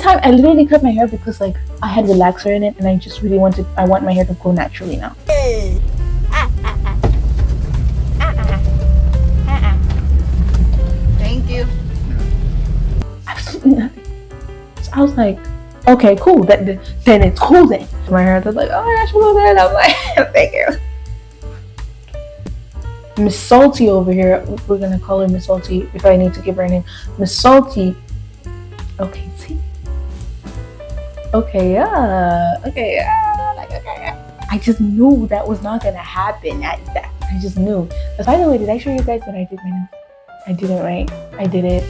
time I literally cut my hair because like I had relaxer in it and I just really I want my hair to grow naturally now. Hey. Thank you. Absolutely nothing. So I was like, okay, cool. Then it's cool then. My hair was like, oh my gosh, look at that. I'm like, thank you. Miss Salty over here. We're gonna call her Miss Salty if I need to give her a name. Miss Salty. Okay, see. Okay, yeah. Okay, yeah. Like, okay, yeah. I just knew that was not gonna happen. I just knew. By the way, did I show you guys that I did my nails? I did it right. I did it.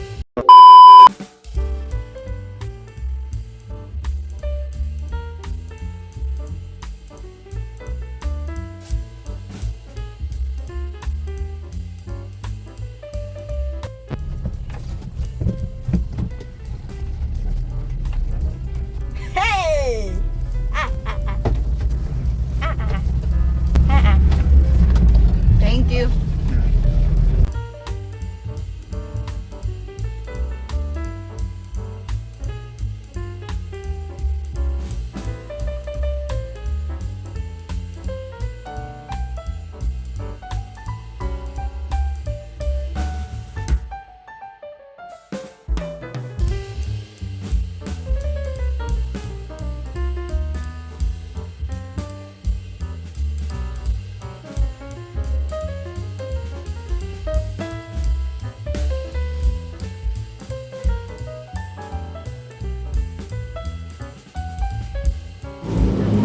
Hey. Thank you.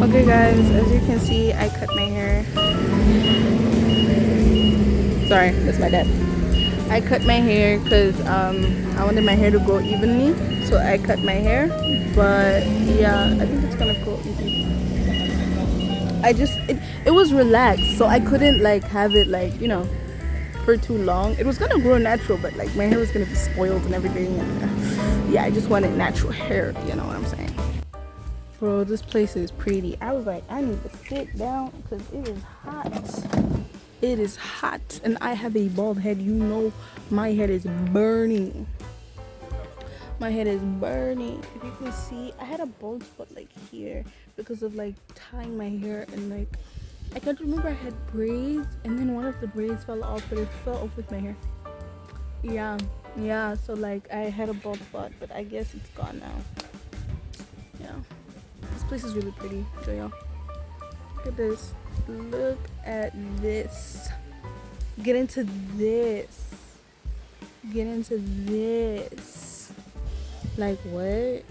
Okay guys, as you can see, I cut my hair. Sorry, that's my dad. I cut my hair because I wanted my hair to grow evenly, so I cut my hair. But yeah, I think it's gonna grow evenly. It was relaxed, so I couldn't like have it like, you know, for too long. It was gonna grow natural, but like my hair was gonna be spoiled and everything, and yeah, I just wanted natural hair, you know what I'm saying? Bro, this place is pretty. I was like, I need to sit down because it is hot. It is hot and I have a bald head. You know my head is burning. My head is burning. If you can see, I had a bald spot like here because of like tying my hair, and like I can't remember, I had braids and then one of the braids fell off, but it fell off with my hair. Yeah, so like I had a bald spot, but I guess it's gone now. Yeah, this place is really pretty. Show y'all. Look at this. Look at this. Get into this. Get into this. Like what?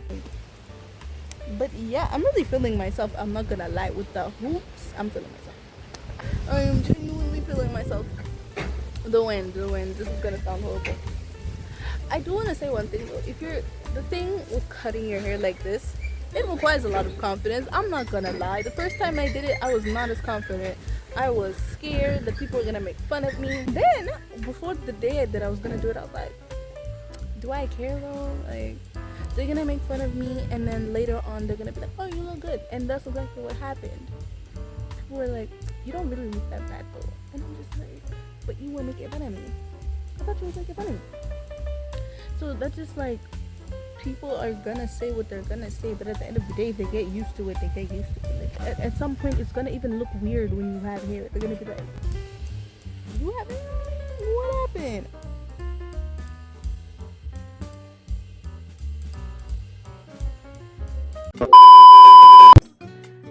But yeah, I'm really feeling myself. I'm not gonna lie, with the hoops. I'm feeling myself. I am genuinely feeling myself. The wind. This is gonna sound horrible. I do want to say one thing though. The thing with cutting your hair like this, it requires a lot of confidence. I'm not gonna lie. The first time I did it, I was not as confident. I was scared that people were gonna make fun of me. Then, before the day that I was gonna do it, I was like, do I care though? Like, they're gonna make fun of me, and then later on, they're gonna be like, oh, you look good. And that's exactly what happened. People were like, you don't really look that bad though. And I'm just like, but you were making fun of me. I thought you were making fun of me. So that's just like, people are gonna say what they're gonna say, but at the end of the day, if they get used to it, they get used to it. Like, at some point, it's gonna even look weird when you have hair. They're gonna be like, you have hair? What happened?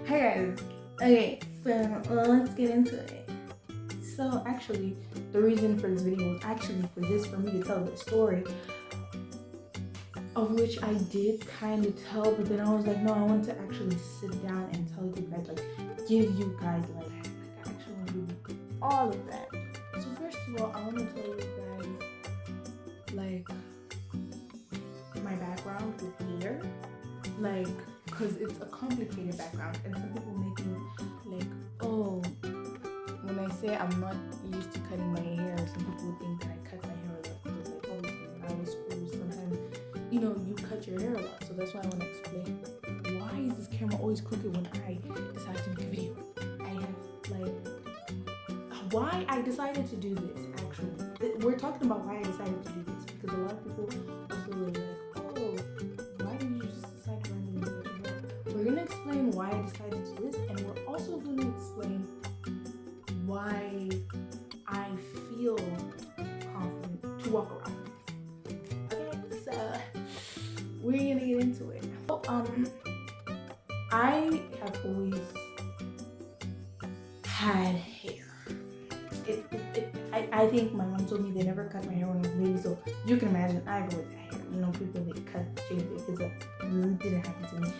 Hi guys. Okay, so let's get into it. So actually, the reason for this video was actually for me to tell the story, of which I did kind of tell, but then I was like, no, I want to actually sit down and tell you guys, like, give you guys, like, I actually want to do all of that. So first of all, I want to tell you guys, like, my background with hair, like, because it's a complicated background, and some people make me, like, oh, when I say I'm not used to cutting my hair, some people think that I cut my hair a lot, because, like, obviously, when I was school, sometimes, you know, you cut your hair a lot. So that's why I want to explain, why is this camera always crooked when I decide to make a video? I have, like, why I decided to do this, actually. We're talking about why I decided to do this, because a lot of people also were like, oh, why did you just decide why I decided to do this, and we're also going to explain why I feel confident to walk around with this. Okay, so we're gonna get into it. So, I have always had hair. I think my mom told me they never cut my hair when I was a baby, so you can imagine I've always had hair. You know, people they cut, change their kids up. It didn't happen to me.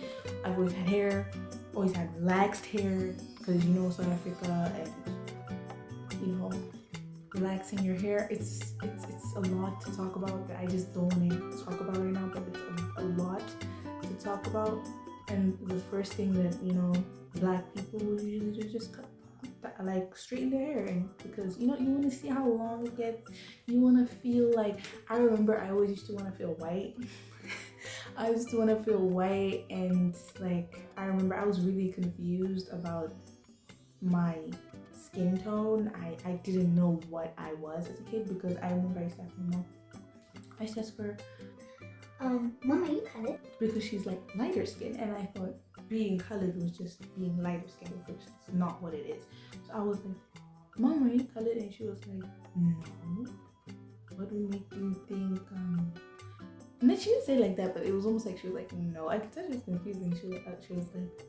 I've always had hair, always had relaxed hair, because you know South Africa and you know relaxing your hair. It's a lot to talk about that I just don't want to talk about right now, but it's a lot to talk about. And the first thing that black people usually do is just cut, like straighten their hair, and because you want to see how long it gets. You want to feel like, I remember I always used to want to feel white. I used to want to feel white, and like I remember I was really confused about my skin tone. I didn't know what I was as a kid, because I remember I used to ask my mom, I used to ask her, Mama, you colored? Because she's like lighter skin, and I thought being colored was just being lighter skin, which is not what it is. So I was like, Mama, are you colored? And she was like, no. What would make you think? And then she didn't say it like that, but it was almost like she was like, no. I could tell she was confused, and she was like,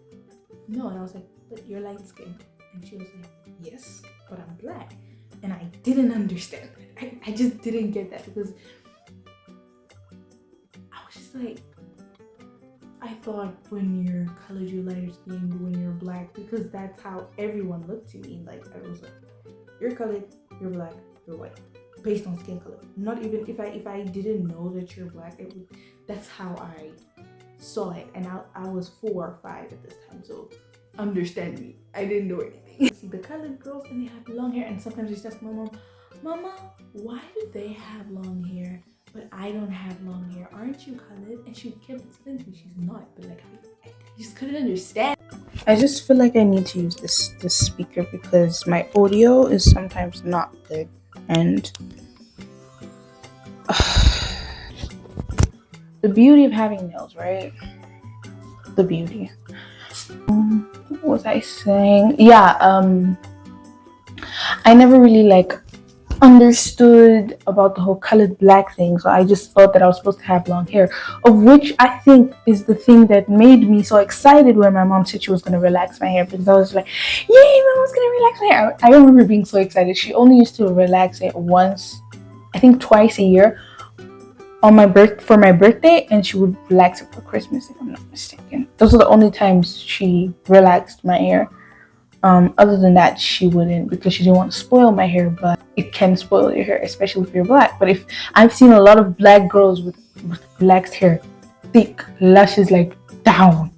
no. And I was like, but you're light skinned. And she was like, yes, but I'm black. And I didn't understand that. I just didn't get that, because I was just like, I thought when you're colored, you're lighter skinned, when you're black, because that's how everyone looked to me. Like, I was like, you're colored, you're black, you're white, based on skin color. Not even if I didn't know that you're black, that's how I saw it. And I was 4 or 5 at this time, so understand me, I didn't know anything. See the colored girls, and they have long hair, and sometimes I just ask my mom, Mama, why do they have long hair but I don't have long hair? Aren't you colored? And she kept explaining to me she's not, but like I just couldn't understand. I just feel like I need to use this speaker because my audio is sometimes not good, and the beauty of having nails, right? The beauty. What was I saying? Yeah, I never really understood about the whole colored black thing, so I just thought that I was supposed to have long hair, of which I think is the thing that made me so excited when my mom said she was going to relax my hair, because I was like, yay, Mom's going to relax my hair. I remember being so excited. She only used to relax it once, I think twice a year, on for my birthday, and she would relax it for Christmas, if I'm not mistaken. Those are the only times she relaxed my hair. Other than that, she wouldn't, because she didn't want to spoil my hair, but it can spoil your hair, especially if you're black. But if I've seen a lot of black girls with relaxed hair, thick lashes down,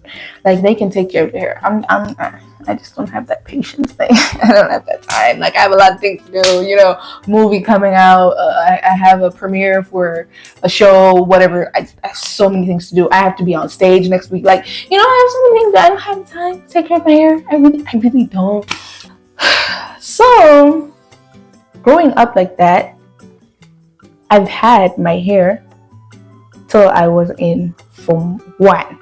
they can take care of their hair. I just don't have that patience thing. I don't have that time. I have a lot of things to do, movie coming out. I have a premiere for a show, whatever. I have so many things to do. I have to be on stage next week. I have so many things that I don't have time to take care of my hair. I really don't. So, growing up like that, I've had my hair till I was in Form 1.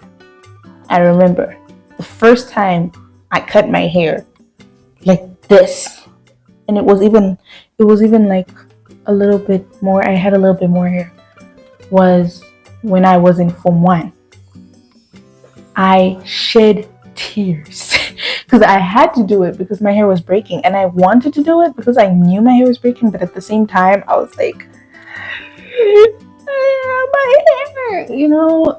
I remember the first time I cut my hair like this, and it was even a little bit more. I had a little bit more hair. Was when I was in Form 1. I shed tears because I had to do it because my hair was breaking, and I wanted to do it because I knew my hair was breaking, but at the same time I was like, my hair,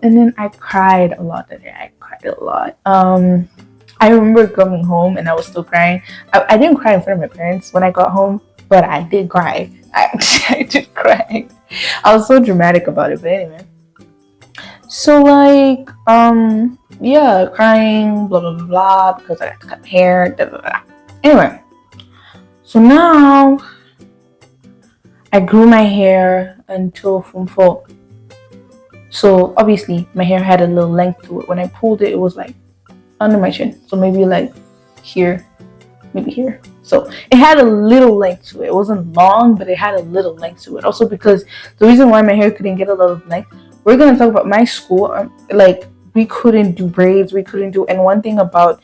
and then I cried a lot that day. I cried a lot. I remember coming home and I was still crying. I didn't cry in front of my parents when I got home, but I did cry. I did cry. I was so dramatic about it, but anyway. So crying, blah, blah, blah, blah, because I had to cut my hair, blah, blah, blah. Anyway, so now I grew my hair until Form 4. So obviously my hair had a little length to it. When I pulled it, it was under my chin. So maybe here, maybe here. So it had a little length to it. It wasn't long, but it had a little length to it. Also because the reason why my hair couldn't get a lot of length, we're going to talk about my school. we couldn't do braids, we couldn't do. And one thing about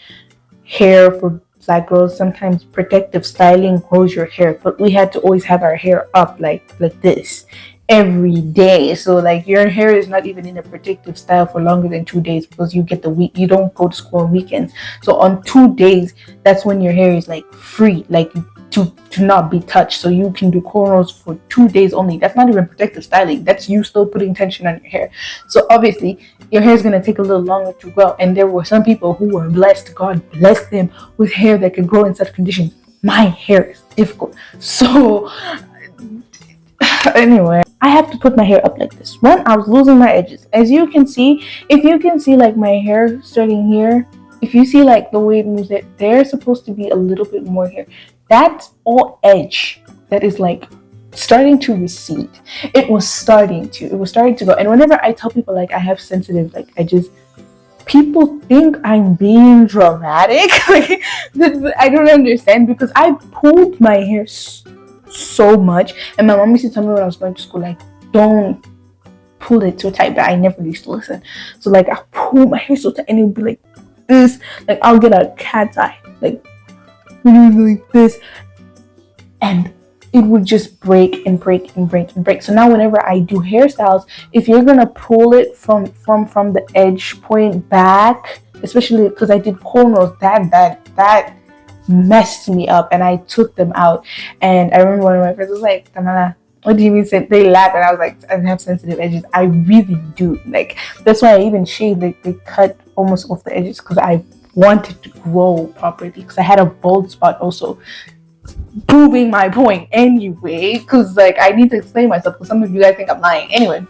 hair for black girls, sometimes protective styling grows your hair, but we had to always have our hair up like this every day. So like your hair is not even in a protective style for longer than 2 days, because you get the week, you don't go to school on weekends. So on 2 days, that's when your hair is like free, like to not be touched. So you can do cornrows for 2 days only. That's not even protective styling, that's you still putting tension on your hair. So obviously your hair is going to take a little longer to grow. And there were some people who were blessed, God bless them, with hair that could grow in such conditions. My hair is difficult. So anyway, I have to put my hair up like this. One, I was losing my edges. As you can see, if you can see like my hair starting here, if you see like the way it moves, it there's supposed to be a little bit more here. That's all edge that is like starting to recede. It was starting to go. And whenever I tell people like I have sensitive, like people think I'm being dramatic. Like, I don't understand, because I pulled my hair so much, and my mom used to tell me when I was going to school, like, don't pull it so tight, but I never used to listen. So like I pull my hair so tight and it would be like this, like I'll get a cat's eye, like this, and it would just break and break and break and break. So now whenever I do hairstyles, if you're gonna pull it from the edge point back, especially because I did cornrows, that messed me up, and I took them out. And I remember one of my friends was like, Tamara, what do you mean? They laughed, and I was like, I have sensitive edges. I really do. Like, that's why I even shaved. Like, they cut almost off the edges because I wanted to grow properly, because I had a bald spot also, proving my point anyway, because like I need to explain myself, because some of you guys think I'm lying. Anyway,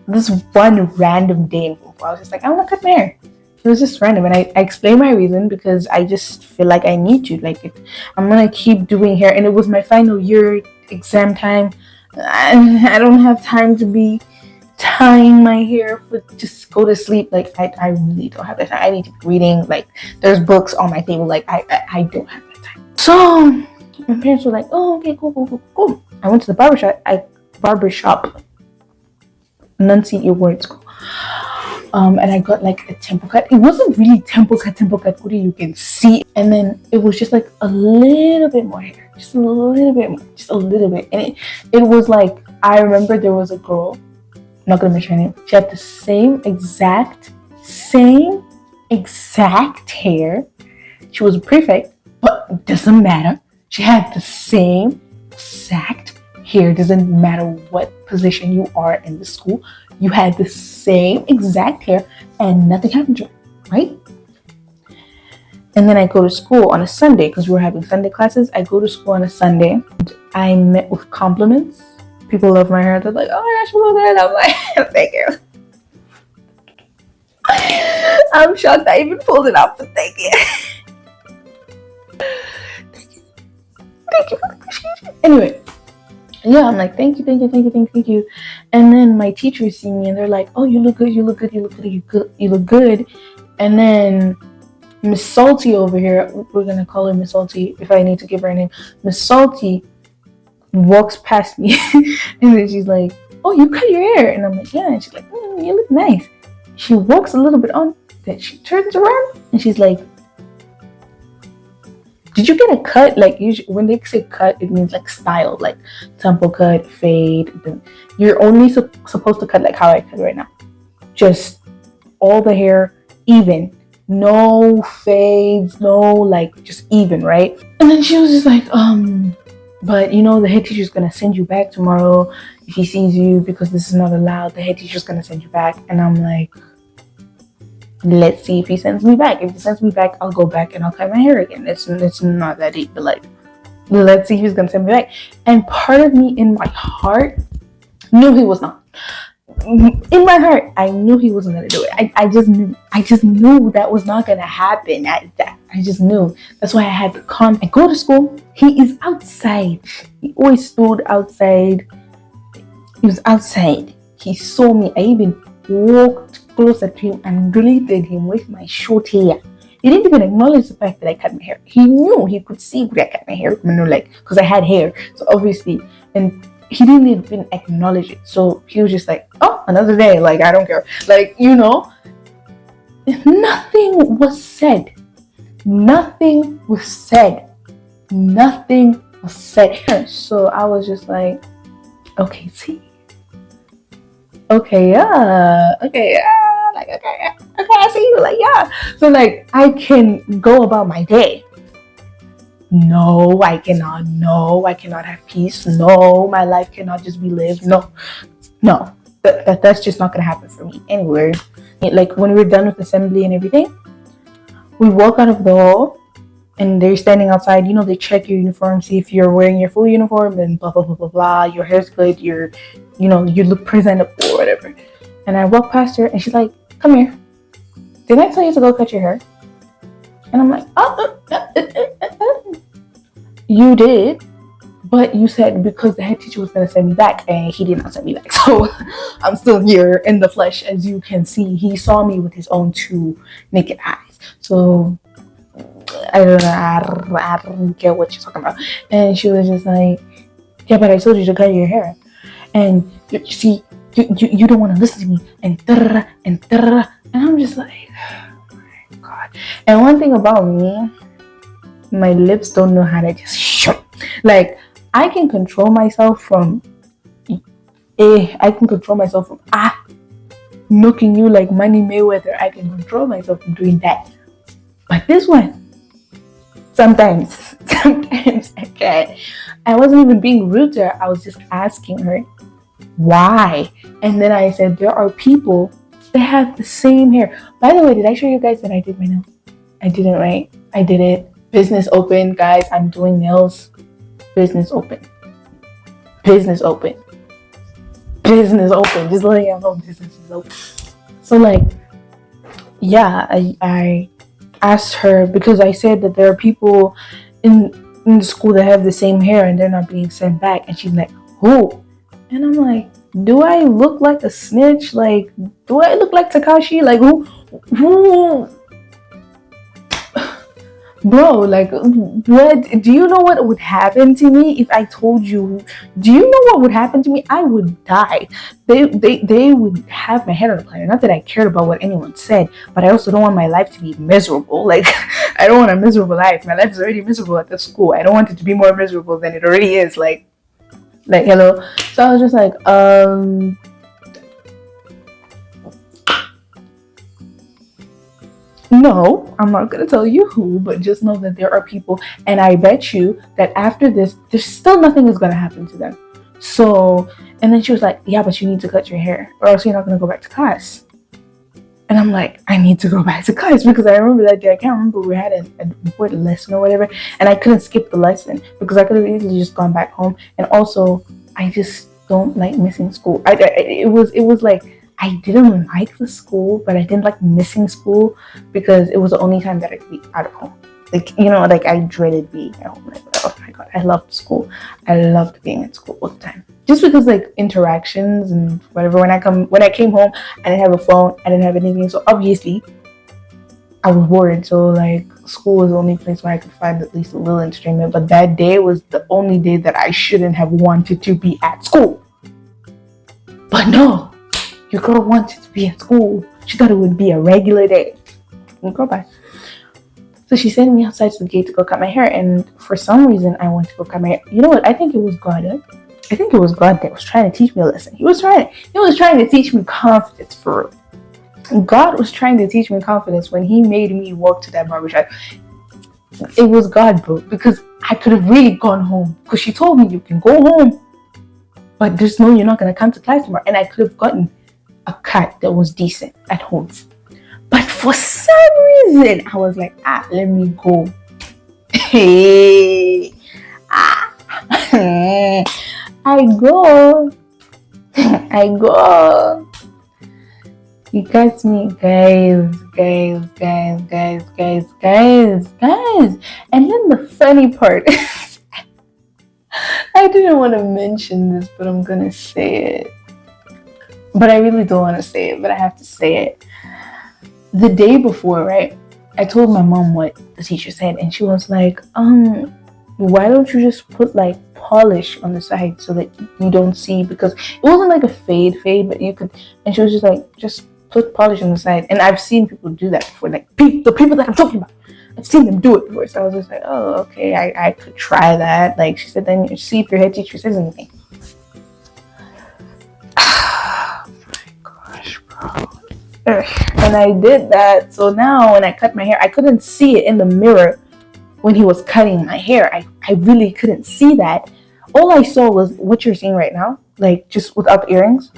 this one random day in Google, I was just like, I want to cut my hair. It was just random, and I explained my reason, because I just feel like I need to. Like, I'm gonna keep doing hair, and it was my final year, exam time. I don't have time to be tying my hair for just go to sleep. Like, I really don't have that time. I need to be reading. Like, there's books on my table. Like, I don't have that time. So my parents were like, oh, okay, cool. I went to the barbershop. Enunciate your words. And I got like a temple cut. It wasn't really temple cut, what you can see. And then it was just like a little bit more hair. Just a little bit. And it was like, I remember there was a girl, I'm not gonna mention her name. She had the same exact hair. She was a prefect, but it doesn't matter. She had the same exact hair. Doesn't matter what position you are in the school. You had the same exact hair, and nothing happened to her, right? And then I go to school on a Sunday, because we were having Sunday classes. I go to school on a Sunday. I met with compliments. People love my hair. They're like, oh my gosh, you look good. I'm like, thank you. I'm shocked I even pulled it off, but thank you. Thank you. Anyway. Yeah, I'm like, thank you. And then my teachers see me and they're like, oh, you look good. And then Miss Salty over here, we're gonna call her Miss Salty if I need to give her a name. Miss Salty walks past me and then she's like, oh, you cut your hair. And I'm like, yeah. And she's like, you look nice. She walks a little bit on, then she turns around and she's like, did you get a cut? Like, usually when they say cut, it means like style, like temple cut, fade. You're only supposed to cut like how I cut right now. Just all the hair even. No fades, no, like, just even, right? And then she was just like, but you know, the head teacher's gonna send you back tomorrow if he sees you, because this is not allowed. The head teacher's gonna send you back. And I'm like, let's see if he sends me back. If he sends me back, I'll go back and I'll cut my hair again. It's not that deep, but like, let's see if he's gonna send me back. And part of me in my heart knew he was not. In my heart, I knew he wasn't gonna do it. I just knew that was not gonna happen. I just knew. That's why I had to come and go to school. He is outside. He always stood outside. He was outside. He saw me. I even walked closer to him and greeted him with my short hair. He didn't even acknowledge the fact that I cut my hair. He knew, he could see where I cut my hair, like, because I had hair. So obviously, and he didn't even acknowledge it. So he was just like, oh, another day. Like, I don't care. Like, you know. Nothing was said. Nothing was said. Nothing was said. So I was just like, okay, see. Okay, yeah. Okay, yeah. Like, okay, yeah. Okay, I see you. Like, yeah. So, like, I can go about my day. No, I cannot. No, I cannot have peace. No, my life cannot just be lived. No, no. That's just not going to happen for me anywhere. Like, when we're done with assembly and everything, we walk out of the hall and they're standing outside. You know, they check your uniform, see if you're wearing your full uniform, and blah blah blah blah blah. Your hair's good. You look presentable or whatever. And I walk past her, and she's like, "Come here. Didn't I tell you to go cut your hair?" And I'm like, "Oh, you did, but you said because the head teacher was gonna send me back, and he did not send me back. So I'm still here in the flesh, as you can see. He saw me with his own two naked eyes. So." I don't know. I don't get what you're talking about. And she was just like, "Yeah, but I told you to cut your hair, and you see, you don't want to listen to me." And and I'm just like, oh my god. And one thing about me, my lips don't know how to just shut. Like, I can control myself from knocking you like Money Mayweather. I can control myself from doing that. But this one. Sometimes I can't. I wasn't even being rude to her. I was just asking her why. And then I said, there are people that have the same hair. By the way, did I show you guys that I did my nails? I didn't, right? I did it. Business open, guys. I'm doing nails. Business open. Business open. Business open. Just letting you know business is open. So, like, yeah, I asked her because I said that there are people in the school that have the same hair and they're not being sent back. And she's like, who? And I'm like, do I look like a snitch? Like, do I look like Takashi? Like, who? Bro, like, what? Do you know what would happen to me if I told you? Do you know what would happen to me? I would die. They would have my head on a platter. Not that I cared about what anyone said, but I also don't want my life to be miserable. Like, I don't want a miserable life. My life is already miserable at the school. I don't want it to be more miserable than it already is. Like, hello. So I was just like, no, I'm not going to tell you who, but just know that there are people, and I bet you that after this, there's still nothing is going to happen to them. So, and then she was like, yeah, but you need to cut your hair or else you're not going to go back to class. And I'm like, I need to go back to class because I remember that day, I can't remember, we had an important lesson or whatever, and I couldn't skip the lesson because I could have easily just gone back home. And also, I just don't like missing school. It was like, I didn't like the school, but I didn't like missing school because it was the only time that I could be out of home. Like, like I dreaded being at home. Like, oh my god, I loved school. I loved being at school all the time. Just because like interactions and whatever. When I came home, I didn't have a phone. I didn't have anything. So obviously, I was bored. So like school was the only place where I could find at least a little entertainment. But that day was the only day that I shouldn't have wanted to be at school. But no. Your girl wanted to be at school. She thought it would be a regular day. Go bye. So she sent me outside to the gate to go cut my hair. And for some reason, I went to go cut my hair. You know what? I think it was God. I think it was God that was trying to teach me a lesson. He was trying to teach me confidence for real. God was trying to teach me confidence when he made me walk to that barbershop. It was God, bro. Because I could have really gone home. Because she told me you can go home. But just know you're not going to come to class tomorrow. And I could have gotten a cut that was decent at home. But for some reason, I was like, let me go. Hey, I go. You got me, guys. And then the funny part is, I didn't want to mention this, but I'm gonna say it. But I really don't want to say it, but I have to say it. The day before, right, I told my mom what the teacher said, and she was like, why don't you just put like polish on the side so that you don't see, because it wasn't like a fade, but you could, and she was just like, just put polish on the side. And I've seen people do that before, like the people that I'm talking about. I've seen them do it before, so I was just like, oh, okay, I could try that. Like she said, then you see if your head teacher says anything. Oh my gosh, bro. And I did that. So now when I cut my hair, I couldn't see it in the mirror when he was cutting my hair. I really couldn't see that. All I saw was what you're seeing right now, like just without earrings.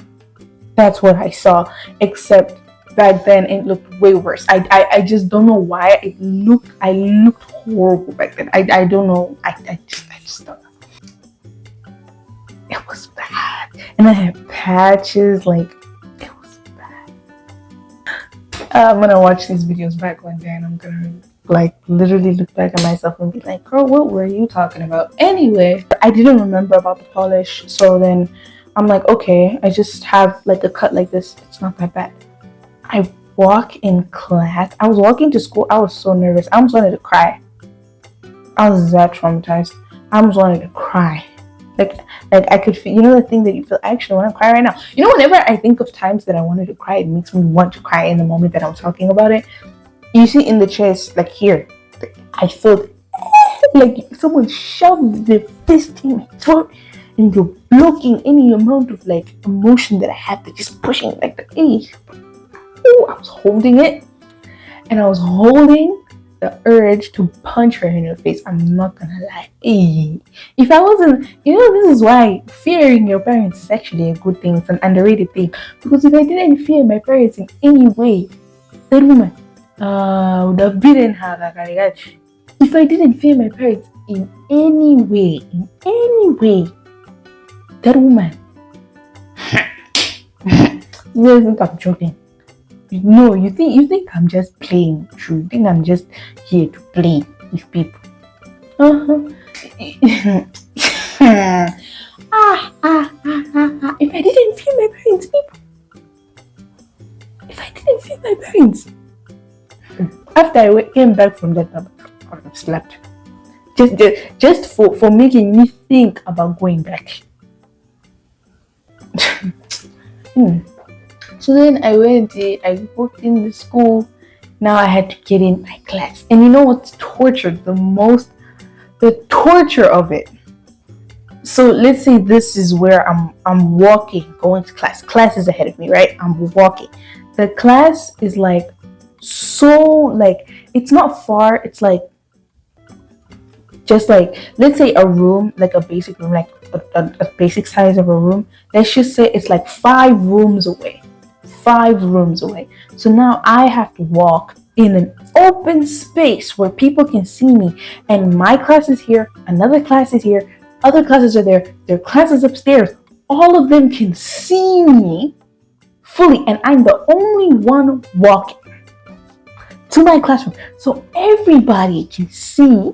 That's what I saw, except back then it looked way worse. I just don't know why I looked horrible back then. I don't know. I just don't know. It was bad. And I had patches, like it was bad. I'm gonna watch these videos back one day and I'm gonna like literally look back at myself and be like, girl, what were you talking about? Anyway, I didn't remember about the polish, so then I'm like, okay, I just have like a cut like this. It's not that bad. I walk in class. I was walking to school. I was so nervous. I almost wanted to cry. I was that traumatized. I almost wanted to cry. Like I could feel, you know, the thing that you feel, I actually want to cry right now. You know, whenever I think of times that I wanted to cry, it makes me want to cry in the moment that I'm talking about it. You see in the chest, like here, I felt like someone shoved their fist in my throat and you're blocking any amount of like emotion that I had. They're just pushing like the I was holding it, and I was holding the urge to punch her in her face. I'm not gonna lie. If I wasn't, you know, this is why fearing your parents is actually a good thing. It's an underrated thing. Because if I didn't fear my parents in any way, that woman would have beaten her. If I didn't fear my parents in any way, that woman. You don't think I'm joking? No, you think I'm just playing true. You think I'm just here to play with people. If I didn't fear my parents, people. If I didn't fear my parents. After I came back from that, I would have slept. Just for making me think about going back. So then I walked in the school. Now I had to get in my class. And you know what's torture? The torture of it. So let's say this is where I'm walking, going to class. Class is ahead of me, right? I'm walking. The class is like so like, it's not far. It's like just like, let's say a room, like a basic room, like a basic size of a room. Let's just say it's like 5 rooms away. 5 rooms away. So now I have to walk in an open space where people can see me. And my class is here, another class is here, other classes are there, their class is upstairs. All of them can see me fully, and I'm the only one walking to my classroom. So everybody can see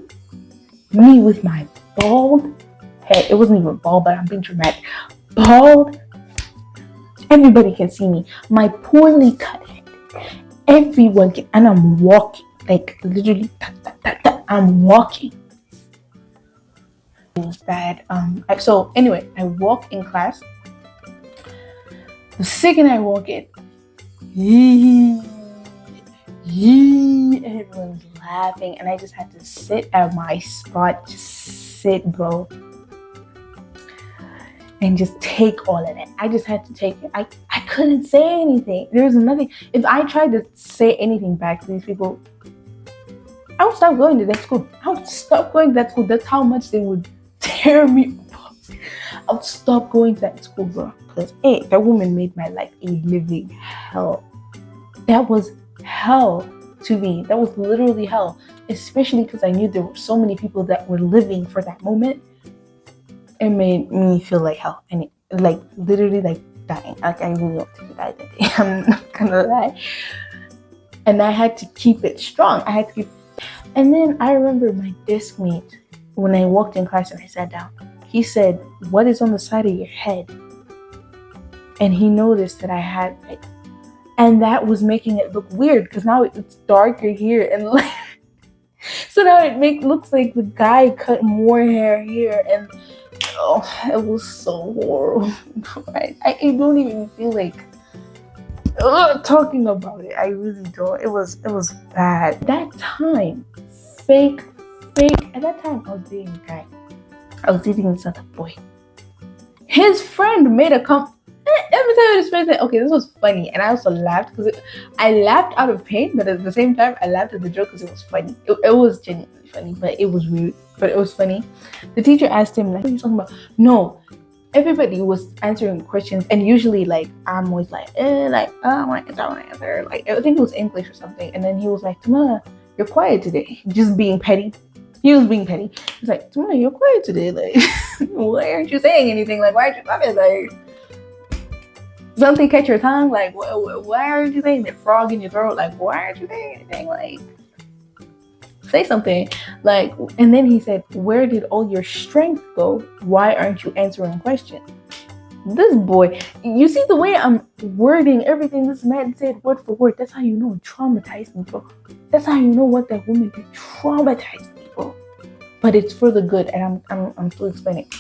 me with my bald head. It wasn't even bald, but I'm being dramatic. Bald. Everybody can see me. My poorly cut head. Everyone can, and I'm walking. Like literally, I'm walking. That so anyway, I walk in class. The second I walk in, everyone's laughing, and I just had to sit at my spot, just sit, bro, and just take all of it. I just had to take it. I couldn't say anything. There was nothing. If I tried to say anything back to these people, I would stop going to that school. I would stop going to that school. That's how much they would tear me apart. I would stop going to that school, bro. Because that woman made my life a living hell. That was hell to me. That was literally hell. Especially because I knew there were so many people that were living for that moment. It made me feel like hell. And like literally like dying. Like I really wanted to die that day. I'm not gonna lie. And I had to keep it strong. And then I remember my desk mate, when I walked in class and I sat down, he said, "What is on the side of your head?" And he noticed that I had like, and that was making it look weird because now it's darker here and like, so now it looks like the guy cut more hair here, and oh, it was so horrible. I don't even feel like talking about it, I really don't. It was bad. That time, fake. At that time, I was dating a guy. I was dating this other boy. His friend made a Let me tell you this friend said, okay, this was funny, and I also laughed because I laughed out of pain, but at the same time, I laughed at the joke because it was funny. It was genuinely funny, but it was weird, but it was funny. The teacher asked him, like, what are you talking about? No, everybody was answering questions, and usually, like, I'm always like, I want to answer. Like, I think it was English or something, and then he was like, Tamara, you're quiet today. Just being petty. He was being petty. He's like, Tamara, you're quiet today. Like, why aren't you saying anything? Like, why aren't you talking? Like, something catch your tongue? Like, why aren't you saying that frog in your throat? Like, why aren't you saying anything? Like, say something. Like, and then he said, where did all your strength go? Why aren't you answering questions? This boy, you see the way I'm wording everything this man said word for word. That's how you know it traumatized me, bro. That's how you know what that woman did. Traumatized me, bro. But it's for the good, and I'm still explaining.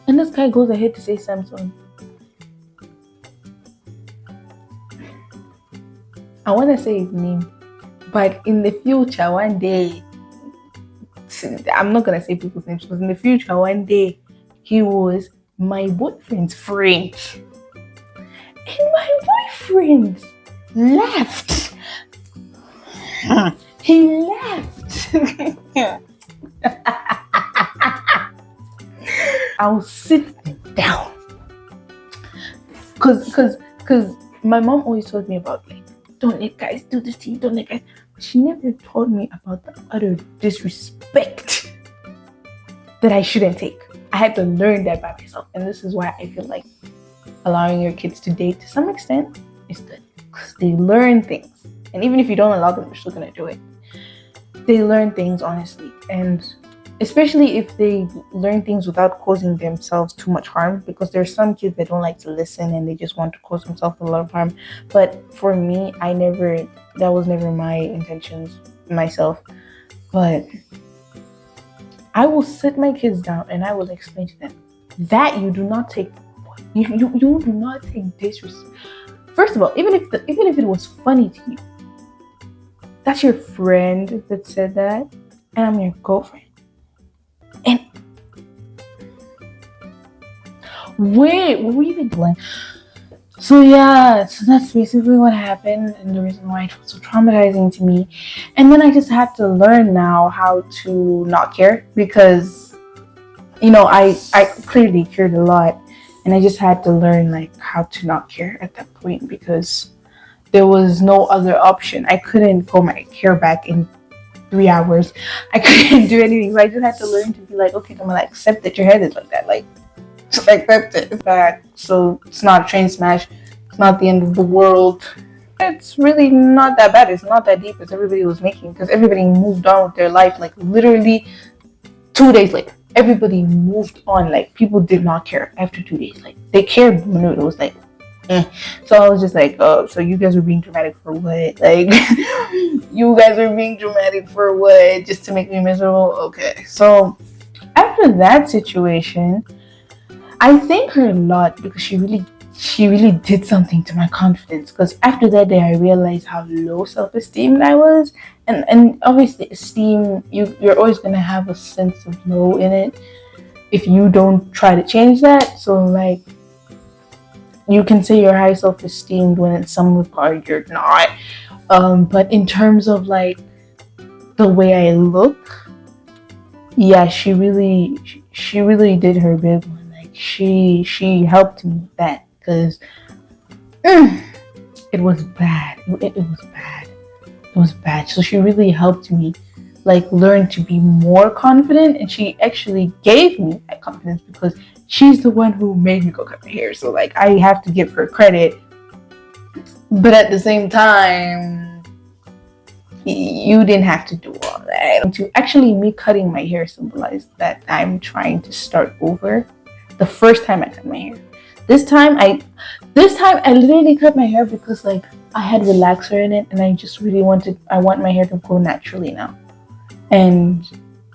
And this guy goes ahead to say Samson. I want to say his name, but in the future, one day, I'm not gonna say people's names, because in the future, one day, he was my boyfriend's friend, and my boyfriend left. He left. I'll sit down, cause my mom always told me about, like, don't let guys do this to you, don't let guys. But she never told me about the utter disrespect that I shouldn't take. I had to learn that by myself, and this is why I feel like allowing your kids to date to some extent is good, because they learn things, and even if you don't allow them, they're still gonna do it. They learn things, honestly, and especially if they learn things without causing themselves too much harm, because there's some kids that don't like to listen and they just want to cause themselves a lot of harm. But for me, that was never my intentions myself. But I will sit my kids down and I will explain to them that you do not take you do not take disrespect. First of all, even if it was funny to you, that's your friend that said that, and I'm your girlfriend. And wait, what were you even doing? So yeah, so that's basically what happened, and the reason why it was so traumatizing to me. And then I just had to learn now how to not care, because I clearly cared a lot, and I just had to learn, like, how to not care at that point, because there was no other option. I couldn't pull my hair back in 3 hours. I couldn't do anything. So I just had to learn to be like, okay, I'm gonna accept that your head is like that. Like, just accept it. It's back. So it's not a train smash. It's not the end of the world. It's really not that bad. It's not that deep as everybody was making, because everybody moved on with their life. Like, literally 2 days later, everybody moved on. Like, people did not care after 2 days. Like, they cared when it was like, So I was just like, oh, so you guys were being dramatic for what? Like, you guys were being dramatic for what? Just to make me miserable? Okay. So after that situation, I thank her a lot, because she really did something to my confidence. Because after that day, I realized how low self-esteem I was. And obviously esteem, you're always going to have a sense of low in it if you don't try to change that. So, like, you can say you're high self-esteem when in some regard you're not. But in terms of, like, the way I look, yeah, she really did her big one. Like, she helped me with that, because it was bad. It was bad. It was bad. So she really helped me, like, learn to be more confident, and she actually gave me that confidence, because she's the one who made me go cut my hair. So, like, I have to give her credit. But at the same time, you didn't have to do all that. Actually, me cutting my hair symbolized that I'm trying to start over. The first time I cut my hair. This time I literally cut my hair because, like, I had relaxer in it, and I just really I want my hair to grow naturally now. And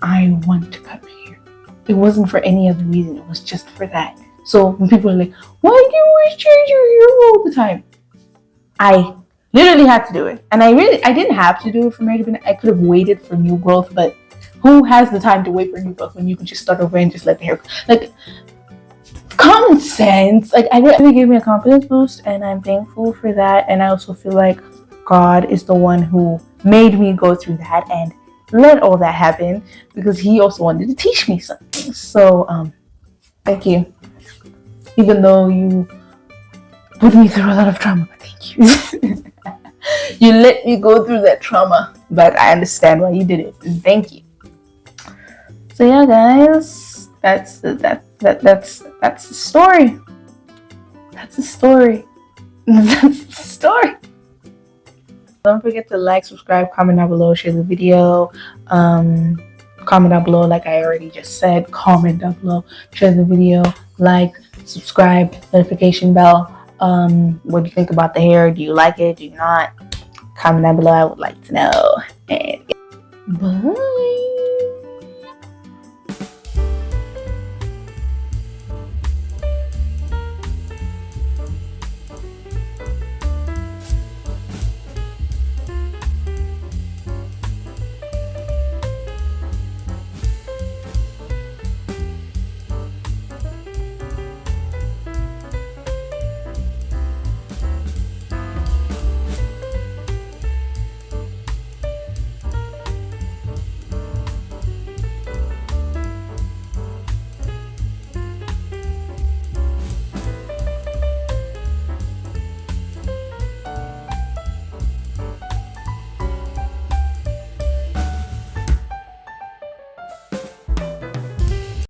I want to cut my hair. It wasn't for any other reason. It was just for that. So when people are like, why do you always change your hair all the time? I literally had to do it. And I didn't have to do it for Mary to be. I could have waited for new growth, but who has the time to wait for new growth when you can just start over and just let the hair, like, common sense. Like, I really gave me a confidence boost, and I'm thankful for that. And I also feel like God is the one who made me go through that and let all that happen, because he also wanted to teach me something. So thank you, even though you put me through a lot of trauma, but thank you. You let me go through that trauma, but I understand why you did it, and thank you. So yeah, guys, that's the story. That's the story. That's the story. Don't forget to like, subscribe, comment down below, share the video. Comment down below, like I already just said. Comment down below, share the video, like, subscribe, notification bell. What do you think about the hair? Do you like it? Do you not? Comment down below. I would like to know. And bye.